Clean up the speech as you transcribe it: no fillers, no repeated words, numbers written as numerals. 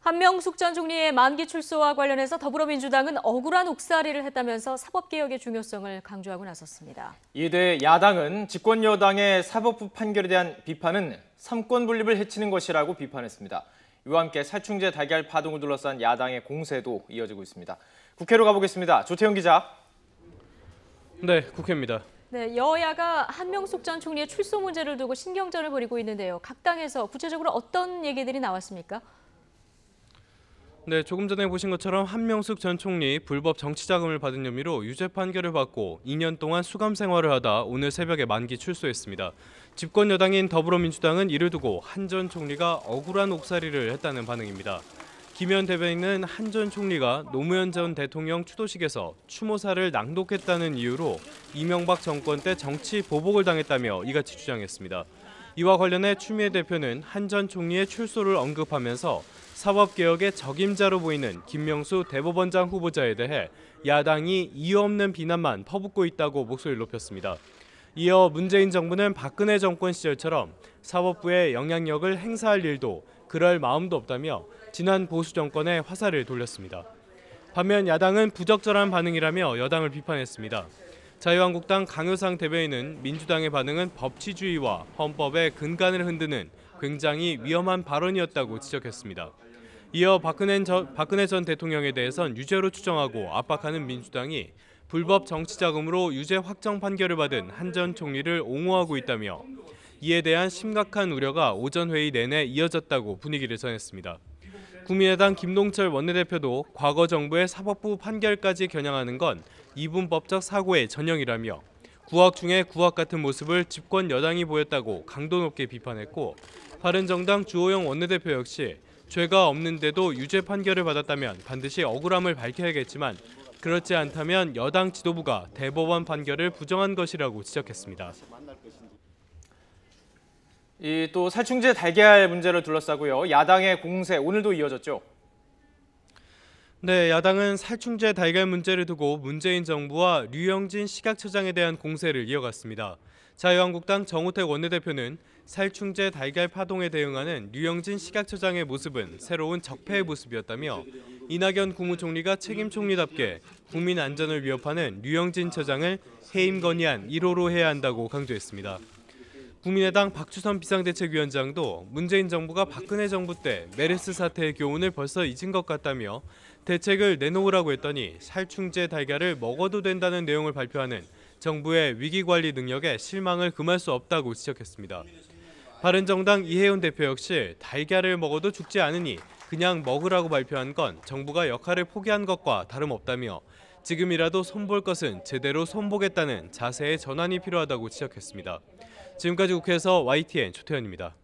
한명숙 전 총리의 만기 출소와 관련해서 더불어민주당은 억울한 옥살이를 했다면서 사법개혁의 중요성을 강조하고 나섰습니다. 이에 대해 야당은 집권 여당의 사법부 판결에 대한 비판은 삼권 분립을 해치는 것이라고 비판했습니다. 이와 함께 살충제 달걀 파동을 둘러싼 야당의 공세도 이어지고 있습니다. 국회로 가보겠습니다. 조태영 기자. 네, 국회입니다. 네, 여야가 한명숙 전 총리의 출소 문제를 두고 신경전을 벌이고 있는데요. 각 당에서 구체적으로 어떤 얘기들이 나왔습니까? 네, 조금 전에 보신 것처럼 한명숙 전 총리 불법 정치 자금을 받은 혐의로 유죄 판결을 받고 2년 동안 수감 생활을 하다 오늘 새벽에 만기 출소했습니다. 집권 여당인 더불어민주당은 이를 두고 한 전 총리가 억울한 옥살이를 했다는 반응입니다. 김현 대변인은 한 전 총리가 노무현 전 대통령 추도식에서 추모사를 낭독했다는 이유로 이명박 정권 때 정치 보복을 당했다며 이같이 주장했습니다. 이와 관련해 추미애 대표는 한 전 총리의 출소를 언급하면서 사법개혁의 적임자로 보이는 김명수 대법원장 후보자에 대해 야당이 이유 없는 비난만 퍼붓고 있다고 목소리를 높였습니다. 이어 문재인 정부는 박근혜 정권 시절처럼 사법부의 영향력을 행사할 일도 그럴 마음도 없다며 지난 보수 정권에 화살을 돌렸습니다. 반면 야당은 부적절한 반응이라며 여당을 비판했습니다. 자유한국당 강효상 대변인은 민주당의 반응은 법치주의와 헌법의 근간을 흔드는 굉장히 위험한 발언이었다고 지적했습니다. 이어 박근혜 전 대통령에 대해선 유죄로 추정하고 압박하는 민주당이 불법 정치자금으로 유죄 확정 판결을 받은 한 전 총리를 옹호하고 있다며 이에 대한 심각한 우려가 오전 회의 내내 이어졌다고 분위기를 전했습니다. 국민의당 김동철 원내대표도 과거 정부의 사법부 판결까지 겨냥하는 건 이분법적 사고의 전형이라며 구악 중에 구악 같은 모습을 집권 여당이 보였다고 강도 높게 비판했고, 바른정당 주호영 원내대표 역시 죄가 없는데도 유죄 판결을 받았다면 반드시 억울함을 밝혀야겠지만 그렇지 않다면 여당 지도부가 대법원 판결을 부정한 것이라고 지적했습니다. 또 살충제 달걀 문제를 둘러싸고요. 야당의 공세 오늘도 이어졌죠. 네, 야당은 살충제 달걀 문제를 두고 문재인 정부와 류영진 식약처장에 대한 공세를 이어갔습니다. 자유한국당 정우택 원내대표는 살충제 달걀 파동에 대응하는 류영진 식약처장의 모습은 새로운 적폐의 모습이었다며 이낙연 국무총리가 책임 총리답게 국민 안전을 위협하는 류영진 처장을 해임 건의안 1호로 해야 한다고 강조했습니다. 국민의당 박주선 비상대책위원장도 문재인 정부가 박근혜 정부 때 메르스 사태의 교훈을 벌써 잊은 것 같다며 대책을 내놓으라고 했더니 살충제 달걀을 먹어도 된다는 내용을 발표하는 정부의 위기관리 능력에 실망을 금할 수 없다고 지적했습니다. 바른정당 이혜훈 대표 역시 달걀을 먹어도 죽지 않으니 그냥 먹으라고 발표한 건 정부가 역할을 포기한 것과 다름없다며 지금이라도 손볼 것은 제대로 손보겠다는 자세의 전환이 필요하다고 지적했습니다. 지금까지 국회에서 YTN 조태현입니다.